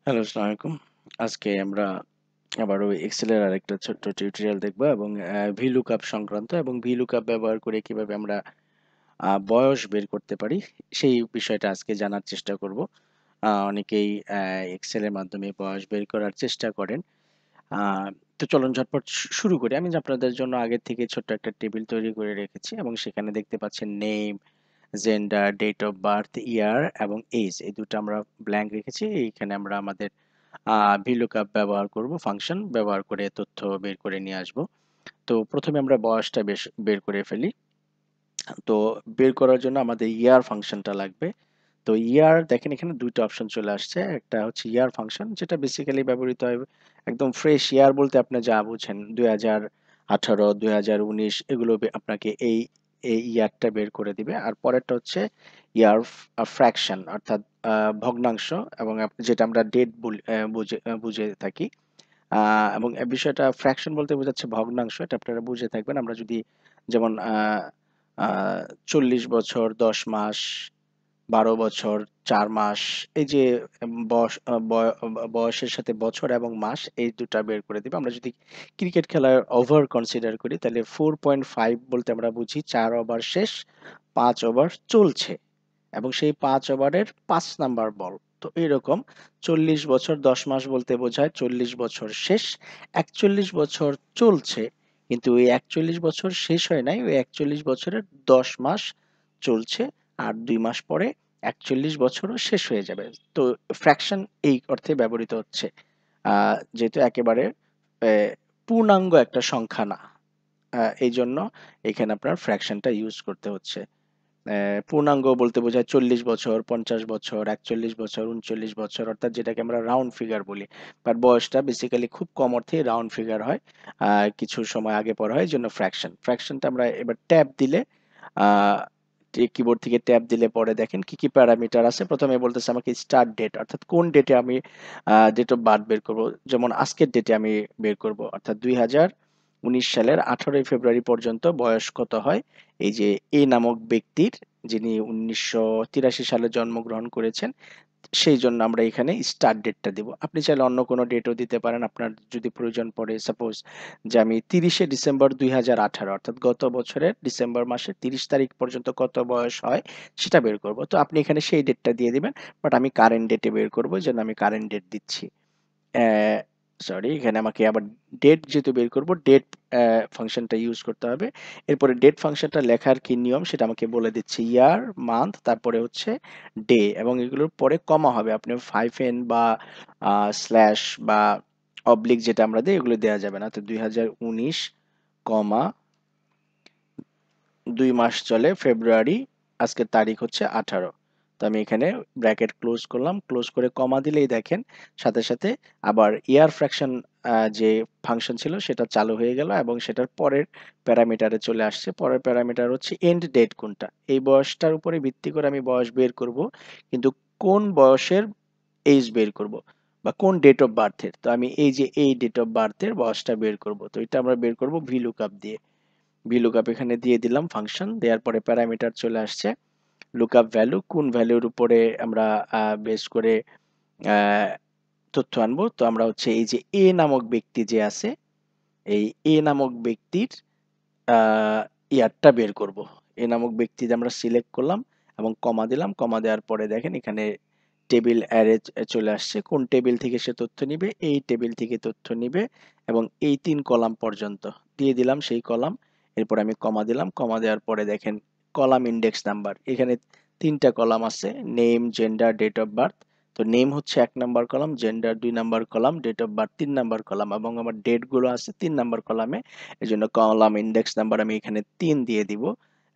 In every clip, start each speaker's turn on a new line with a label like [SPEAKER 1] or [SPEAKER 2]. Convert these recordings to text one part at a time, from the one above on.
[SPEAKER 1] Hello, আসসালামু আলাইকুম। আজকে আমরা আবারও এক্সেলের আরেকটা ছোট্ট টিউটোরিয়াল দেখব এবং VLOOKUP সংক্রান্ত এবং VLOOKUP ব্যবহার করে কিভাবে আমরা বয়স বের করতে পারি সেই বিষয়টা আজকে জানার চেষ্টা করব। অনেকেই এক্সেলের মাধ্যমে বয়স বের করার চেষ্টা করেন। আ তো চলুন ঝটপট শুরু করি। আমি যে আপনাদের জন্য আগের থেকে ছোট্ট একটা টেবিল তৈরি করে রেখেছি এবং সেখানে দেখতে পাচ্ছেন name, gender, date of birth, year এবং এজ এই দুটো আমরা ব্ল্যাংক রেখেছি। এইখানে আমরা আমাদের VLOOKUP ব্যবহার করব, ফাংশন ব্যবহার করে তথ্য বের করে নিয়ে আসব। তো প্রথমে আমরা বয়সটা বের করে ফেলি। তো বের করার জন্য আমাদের ইয়ার ফাংশনটা লাগবে। তো ইয়ার দেখেন এখানে ২ টা অপশন চলে আসছে। একটা হচ্ছে ইয়ার ফাংশন যেটা বেসিক্যালি ব্যবহৃত হয় একদম ফ্রেশ ইয়ার বলতে আপনি যা বুঝেন ২০১৮, ২০১৯ এগুলো আপনাকে এই ইয়ারটা বের করে দিবে। আর পরেরটা হচ্ছে ইয়ার ফ্র্যাকশন অর্থাৎ ভগ্নাংশ এবং যেটা আমরা ডেট বুঝে থাকি। এবং বিষয়টা ফ্র্যাকশন বলতে বোঝাচ্ছে ভগ্নাংশ। এটা আপনারা বুঝে থাকবেন। আমরা যদি যেমন আ ৪০ বছর ১০ মাস ১২ বছর ৪ মাস এই যে বয়স আ বয় বয়সের সাথে বছর এবং মাস এই ২ টা বের করে দিবে। আমরা যদি ক্রিকেট খেলার ওভার কনসিডার করি তাহলে 4.5 বলতে আমরা বুঝি ৪ ওভার শেষ, ৫ ওভার চলছে এবং সেই ৫ ওভারের ৫ নাম্বার বল। তো এরকম ৪০ বছর ১০ মাস বলতে বোঝায় ৪০ বছর শেষ, ৪১ বছর চলছে। কিন্তু ওই ৪১ বছর শেষ হয় নাই। ওই ৪১ বছরের ১০ মাস চলছে আর ২ মাস পরে ৪১ বছরও শেষ হয়ে যাবে। তো ফ্র্যাকশন এই অর্থে ব্যবহৃত হচ্ছে। যেহেতু একেবারে এ পূর্ণাঙ্গ একটা সংখ্যা না। এইজন্য এখানে আপনার ফ্র্যাকশনটা ইউজ করতে হচ্ছে। পূর্ণাঙ্গ বলতে বোঝায় ৪০ বছর, ৫০ বছর, ৪১ বছর, ৩৯ বছর অর্থাৎ যেটাকে আমরা রাউন্ড ফিগার বলি। বাট বয়সটা বেসিক্যালি খুব কম অর্থেই রাউন্ড ফিগার হয়। কিছু সময় আগে পরে হয় এজন্য ফ্র্যাকশন। ফ্র্যাকশনটা আমরা এবার ট্যাব দিলে আ কিবোর্ড থেকে ট্যাব দিলে পরে দেখেন কি, কি প্যারামিটার আছে। ১ম এ বলতেছে আমাকে স্টার্ট ডেট অর্থাৎ কোন ডেটে আমি ডেট অফ বার্থ বের করব। যেমন আজকের ডেটে আমি বের করব। অর্থাৎ ২০১৯ সালের ১৮ই ফেব্রুয়ারি পর্যন্ত বয়স কত হয়? এই যে এ নামক ব্যক্তির যিনি ১৯৮৩ সালে জন্মগ্রহণ করেছেন, সেইজন্য আমরা এখানে স্টার্ট ডেটটা দিব। আপনি চাইলে অন্য কোনো ডেটও দিতে পারেন। আপনার যদি প্রয়োজন পড়ে সাপোজ যে আমি ৩০শে ডিসেম্বর ২০১৮ অর্থাৎ গত বছরের ডিসেম্বর মাসের ৩০ তারিখ পর্যন্ত কত বয়স হয় সেটা বের করব। তো আপনি এখানে সেই ডেটটা দিয়ে দিবেন। বাট আমি কারেন্ট ডেটে বের করব। এজন্য আমি কারেন্ট ডেট দিচ্ছি। অ্যা সরি এখানে আমাকে আবার ডেট যেহেতু বের করব ডেট ফাংশনটা ইউজ করতে হবে। এরপরে ডেট ফাংশনটা লেখার কি নিয়ম সেটা আমাকে বলে দিচ্ছে। ইয়ার, মান্থ তারপরে হচ্ছে ডে এবং এগুলোর পরে কমা হবে। আপনি হাইফেন বা স্ল্যাশ বা অবলিক যেটা আমরা দেই এগুলো দেয়া যাবে না। তো ২০১৯ কমা ২ মাস চলে ফেব্রুয়ারি, আজকের তারিখ হচ্ছে ১৮। তো আমি এখানে ব্র্যাকেট ক্লোজ করলাম। ক্লোজ করে কমা দিলেই দেখেন সাথে, সাথে আবার ইয়ার ফ্র্যাকশন যে ফাংশন ছিল সেটা চালু হয়ে গেল এবং সেটার পরের প্যারামিটারে চলে আসছে। পরের প্যারামিটার হচ্ছে এন্ড ডেট কোনটা। এই বয়সটার উপরে ভিত্তি করে আমি বয়স বের করব। কিন্তু কোন বয়সের এইজ বের করব বা কোন ডেট অফ বার্থ এর। তো আমি এই যে এই ডেট অফ বার্থ এর বয়সটা বের করব। তো এটা আমরা বের করব VLOOKUP দিয়ে। VLOOKUP এখানে দিয়ে দিলাম ফাংশন দেওয়ার পরে প্যারামিটার চলে আসছে লুকআপ ভ্যালু কোন ভ্যালুর উপরে আমরা বেস করে তথ্য আনবো তো আমরা হচ্ছে এই যে এ নামক ব্যক্তি যে আছে এই এ নামক ব্যক্তির ইয়ারটা বের করব। এ নামক ব্যক্তি আমরা সিলেক্ট করলাম এবং কমা দিলাম কমা দেওয়ার পরে দেখেন এখানে টেবিল অ্যারে চলে আসছে কোন টেবিল থেকে সে তথ্য নিবে এই টেবিল থেকে তথ্য নিবে এবং এই ৩ কলাম পর্যন্ত দিয়ে দিলাম সেই কলাম এরপর আমি কমা দিলাম কমা দেওয়ার পরে দেখেন কলাম ইনডেক্স নাম্বার এখানে ৩টা কলাম আছে name gender date of birth তো নেম হচ্ছে ১ number column gender ২ number column date of birth ৩ number column এবং আমার ডেট গুলো আছে ৩ নাম্বার কলামে এজন্য কলাম ইনডেক্স নাম্বার আমি এখানে ৩ দিয়ে দিব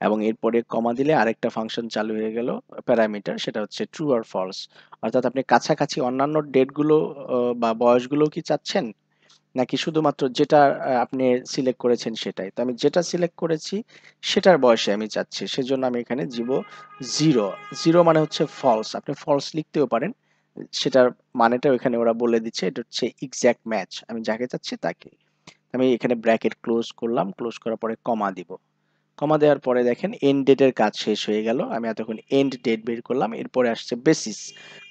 [SPEAKER 1] এবং এরপরে কমা দিলে আরেকটা ফাংশন চালু হয়ে গেল প্যারামিটার সেটা হচ্ছে ট্রু অর ফলস অর্থাৎ আপনি কাছাকাছি অন্যান্য ডেটগুলো বা বয়সগুলো কি চাচ্ছেন নাকি শুধুমাত্র যেটা আপনি সিলেক্ট করেছেন সেটাই তো আমি যেটা সিলেক্ট করেছি সেটার বয়সে আমি চাচ্ছি সেজন্য আমি এখানে দিব 0 0 মানে হচ্ছে ফলস আপনি ফলস লিখতেও পারেন সেটার মানেটা এখানে ওরা বলে দিচ্ছে এটা হচ্ছে এক্সাক্ট ম্যাচ আমি যাকে চাচ্ছি তাকে আমি এখানে ব্র্যাকেট ক্লোজ করলাম ক্লোজ করার পরে কমা দিব কমা দেওয়ার পরে দেখেন এন্ড ডেটের কাজ শেষ হয়ে গেল আমি এতক্ষণ এন্ড ডেট বের করলাম এরপরে আসছে বেসিস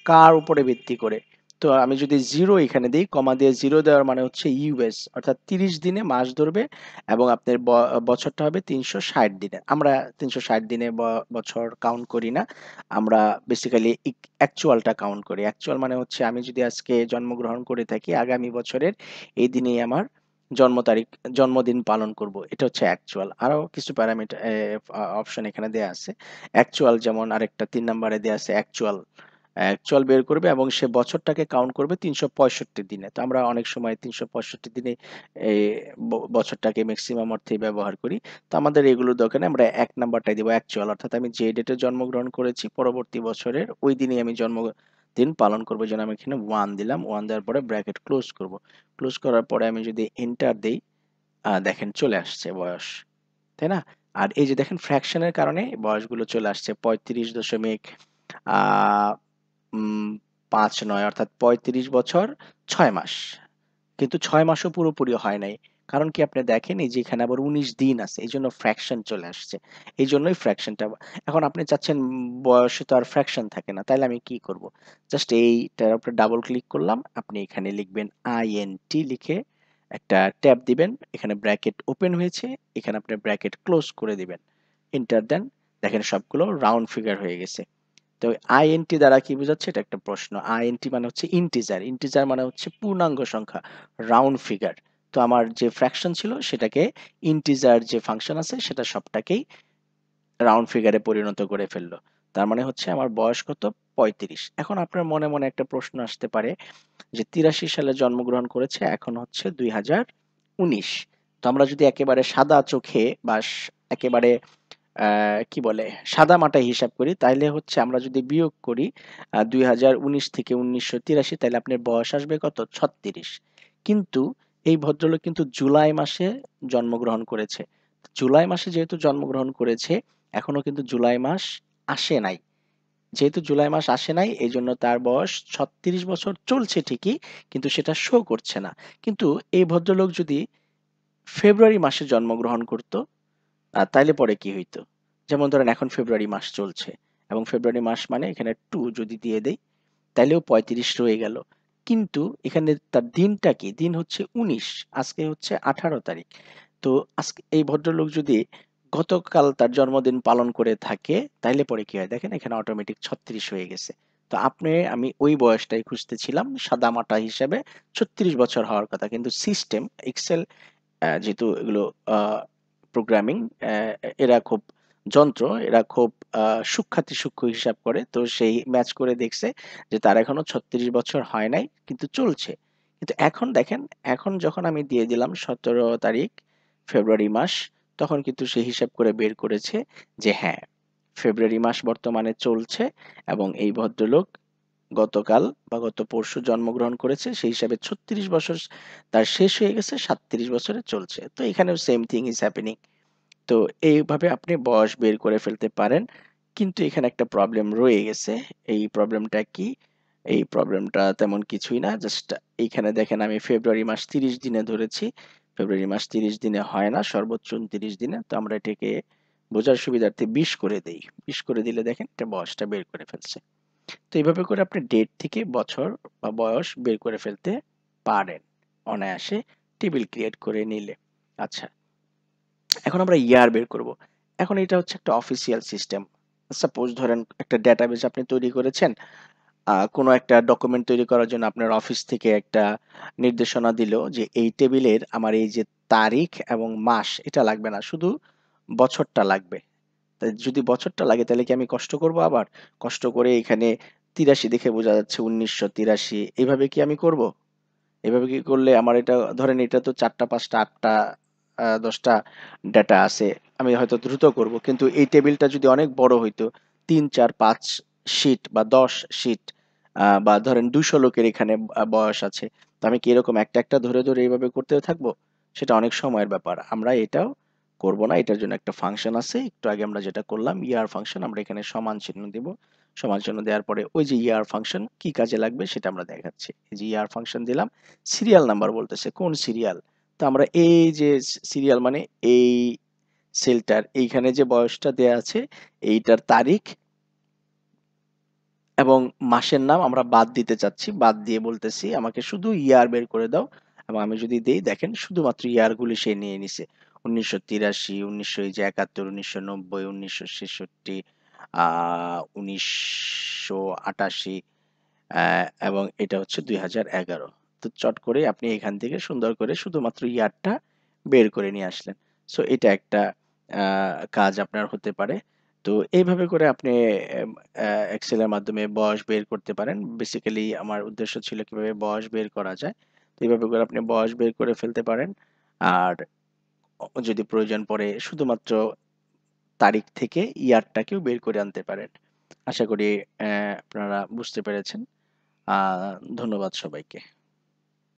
[SPEAKER 1] কার উপরে ভিত্তি করে তো আমি যদি 0 এখানে দেই, কমা দিয়ে 0 দেওয়ার মানে হচ্ছে ইউএস, অর্থাৎ 30 দিনে মাস ধরবে এবং আপনার বছরটা হবে 360 দিনে। আমরা 360 দিনে বছর কাউন্ট করি না। আমরা বেসিক্যালি অ্যাকচুয়ালটা কাউন্ট করি। অ্যাকচুয়াল মানে হচ্ছে আমি যদি আজকে জন্মগ্রহণ করে থাকি, আগামী বছরের এই দিনেই আমার জন্ম তারিখ, জন্মদিন পালন করব। এটা হচ্ছে অ্যাকচুয়াল। আরো কিছু প্যারামিটার অপশন এখানে দেয়া আছে। অ্যাকচুয়াল যেমন আরেকটা 3 নম্বরে দেয়া আছে অ্যাকচুয়াল। অ্যাকচুয়াল বের করবে এবং সে বছরটাকে কাউন্ট করবে 365 দিনে। তো আমরা অনেক সময় 365 দিনে এই বছরটাকে ম্যাক্সিমাম অর্থে ব্যবহার করি। তো আমাদের এগুলোর দরকার নেই। আমরা 1 নাম্বারটাই দিব অ্যাকচুয়াল, অর্থাৎ আমি যে ডেটে জন্মগ্রহণ করেছি পরবর্তী বছরের ওই দিনেই আমি জন্মদিন পালন করব। যেন আমি এখানে 1 দিলাম। 1 দেওয়ার পরে ব্র্যাকেট ক্লোজ করব। ক্লোজ করার পরে আমি যদি এন্টার দেই, দেখেন চলে আসছে বয়স। তাই না? আর এই যে দেখেন ফ্র্যাকশনের কারণে বয়সগুলো চলে আসছে 35 দশমিক আ উম ৫-৯ অর্থাৎ ৩৫ বছর ৬ মাস। কিন্তু ৬ মাসও পুরোপুরি হয় নাই। কারণ কি আপনি দেখেন এই যে এখানে আবার ১৯ দিন আছে। এইজন্য ফ্র্যাকশন চলে আসছে। এইজন্যই ফ্র্যাকশনটা, এখন আপনি চাচ্ছেন বয়সে তো আর ফ্র্যাকশন থাকে না। তাইলে আমি কি করব? জাস্ট এইটার উপরে ডাবল ক্লিক করলাম। আপনি এখানে লিখবেন INT লিখে একটা ট্যাব দিবেন। এখানে ব্র্যাকেট ওপেন হয়েছে। এখানে আপনি ব্র্যাকেট ক্লোজ করে দিবেন। এন্টার দেন। দেখেন সবগুলো রাউন্ড ফিগার হয়ে গেছে। তো আইএনটি দ্বারা কি বোঝাচ্ছে? এটা একটা প্রশ্ন। আইএনটি মানে হচ্ছে ইন্টিজার। ইন্টিজার মানে হচ্ছে পূর্ণাঙ্গ সংখ্যা, রাউন্ড ফিগার। তো আমার যে ফ্র্যাকশন ছিল সেটাকে ইন্টিজার যে ফাংশন আছে সেটা সবটাকেই রাউন্ড ফিগারে পরিণত করে ফেললো। তার মানে হচ্ছে আমার বয়স কত? 35। এখন আপনার মনে মনে একটা প্রশ্ন আসতে পারে যে 83 সালে জন্মগ্রহণ করেছে, এখন হচ্ছে 2019। তো আমরা যদি একেবারে সাদা চোখে বা একেবারে কি বলে সাদামাটা হিসাব করি, তাইলে হচ্ছে আমরা যদি বিয়োগ করি 2019 থেকে 1983, তাহলে আপনার বয়স আসবে কত? 36। কিন্তু এই ভদ্রলোক কিন্তু জুলাই মাসে জন্মগ্রহণ করেছে। জুলাই মাসে যেহেতু জন্মগ্রহণ করেছে, এখনো কিন্তু জুলাই মাস আসে নাই। যেহেতু জুলাই মাস আসে নাই, এই জন্য তার বয়স 36 বছর চলছে ঠিকই, কিন্তু সেটা শো করছে না। কিন্তু এই ভদ্রলোক যদি ফেব্রুয়ারি মাসে জন্মগ্রহণ করত, তাইলে পরে কি হইতো? যেমন ধরেন এখন ফেব্রুয়ারি মাস চলছে এবং ফেব্রুয়ারি মাস মানে এখানে 2 যদি দিয়ে দেই, তাইলেও 35 রয়ে গেল। কিন্তু এখানে তার দিনটা কি? দিন হচ্ছে 19, আজকে হচ্ছে 18 তারিখ। তো আজকে এই ভদ্রলোক যদি গতকাল তার জন্মদিন পালন করে থাকে, তাইলে পরে কি হয়? দেখেন এখানে অটোমেটিক 36 হয়ে গেছে। তো আমি ওই বয়সটাই খুঁজতেছিলাম সাদামাটা হিসেবে। 36 বছর হওয়ার কথা, কিন্তু সিস্টেম এক্সেল যেহেতু এগুলো প্রোগ্রামিং, এরা খুব যন্ত্র, এরা খুব সূক্ষ্মাতিসূক্ষ্ম হিসাব করে। তো সেই ম্যাচ করে দেখছে যে তার এখনো 36 বছর হয় নাই, কিন্তু চলছে। কিন্তু এখন দেখেন, এখন যখন আমি দিয়ে দিলাম 17 তারিখ ফেব্রুয়ারি মাস, তখন কিন্তু সে হিসাব করে বের করেছে যে হ্যাঁ, ফেব্রুয়ারি মাস বর্তমানে চলছে এবং এই ভদ্রলোক গতকাল বা গত পরশু জন্মগ্রহণ করেছে, সেই হিসাবে 36 বছর তার শেষ হয়ে গেছে, 37 বছরে চলছে। তো এখানেও সেম থিং ইজ হ্যাপেনিং। তো এইভাবে আপনি বয়স বের করে ফেলতে পারেন। কিন্তু এখানে একটা প্রবলেম রয়ে গেছে। এই প্রবলেমটা কি? এই প্রবলেমটা তেমন কিছুই না। জাস্ট এইখানে দেখেন আমি ফেব্রুয়ারি মাস 30 দিনে ধরেছি। ফেব্রুয়ারি মাস 30 দিনে হয় না, সর্বোচ্চ 29 দিনে। তো আমরা এটাকে বোঝার সুবিধার্থে 20 করে দেই। 20 করে দিলে দেখেন এটা বয়সটা বের করে ফেলছে। তো এইভাবে করে আপনি ডেট থেকে বছর বা বয়স বের করে ফেলতে পারেন অনায়াসে, টেবিল ক্রিয়েট করে নিলে। আচ্ছা, এখন আমরা ইয়ার বের করব। এখন এটা হচ্ছে একটা অফিসিয়াল সিস্টেম। সাপোজ ধরেন একটা ডেটাবেস আপনি তৈরি করেছেন, কোনো একটা ডকুমেন্ট তৈরি করার জন্য আপনার অফিস থেকে একটা নির্দেশনা দিল যে এই টেবিলের আমার এই যে তারিখ এবং মাস এটা লাগবে না, শুধু বছরটা লাগবে। তাই যদি বছরটা লাগে তাহলে কি আমি কষ্ট করব আবার? কষ্ট করে এখানে ৮৩ দেখে বোঝা যাচ্ছে ১৯৮৩, এভাবে কি আমি করব? এভাবে কি করলে আমার এটা, ধরেন এটা তো ৪টা ৫টা ৮টা ১০টা ডেটা আছে। আমি হয়তো দ্রুত করব। কিন্তু এই টেবিলটা যদি অনেক বড় হইতো, ৩, ৪, ৫ শিট বা ১০ শিট, বা ধরেন ২০০ লোকের এখানে বয়স আছে। তো আমি কি এরকম একটা, একটা ধরে, ধরে এভাবে করতে থাকবো? সেটা অনেক সময়ের ব্যাপার। আমরা এটাও করব না। এটার জন্য একটা ফাংশন আছে। একটু আগে আমরা যেটা করলাম ইয়ার ফাংশন, আমরা এখানে সমান চিহ্ন দিব। সমান চিহ্ন দেওয়ার পরে ওই যে ইয়ার ফাংশন কি কাজে লাগবে সেটা আমরা দেখাচ্ছি। এই যে ইয়ার ফাংশন দিলাম, সিরিয়াল নাম্বার বলতেছে কোন সিরিয়াল। তো আমরা এই যে সিরিয়াল মানে এই সেলটার এইখানে যে বয়সটা দেয়া আছে এইটার তারিখ এবং মাসের নাম আমরা বাদ দিতে চাচ্ছি। বাদ দিয়ে বলতেছি আমাকে শুধু ইয়ার বের করে দাও। এবং আমি যদি দেই দেখেন শুধুমাত্র ইয়ার গুলি সে নিয়ে নিছে। ১৯৮৩, ১৯০০ এই যে ৭১, ১৯৯০, ১৯৬৬, আ ১৯৮৮, অ্যা এবং এটা হচ্ছে ২০১১। তো চট করে আপনি এখান থেকে সুন্দর করে শুধুমাত্র ইয়ারটা বের করে নিয়ে আসলেন। সো এটা একটা আ কাজ আপনার হতে পারে। তো এইভাবে করে আপনি এম এক্সেল এর মাধ্যমে বয়স বের করতে পারেন। বেসিক্যালি আমার উদ্দেশ্য ছিল কিভাবে বয়স বের করা যায়। তো এভাবে করে আপনি বয়স বের করে ফেলতে পারেন। আর যদি প্রয়োজন পড়ে শুধুমাত্র তারিখ থেকে ইয়ারটাকেও বের করে আনতে পারেন। আশা করি আপনারা বুঝতে পেরেছেন। আ ধন্যবাদ সবাইকে।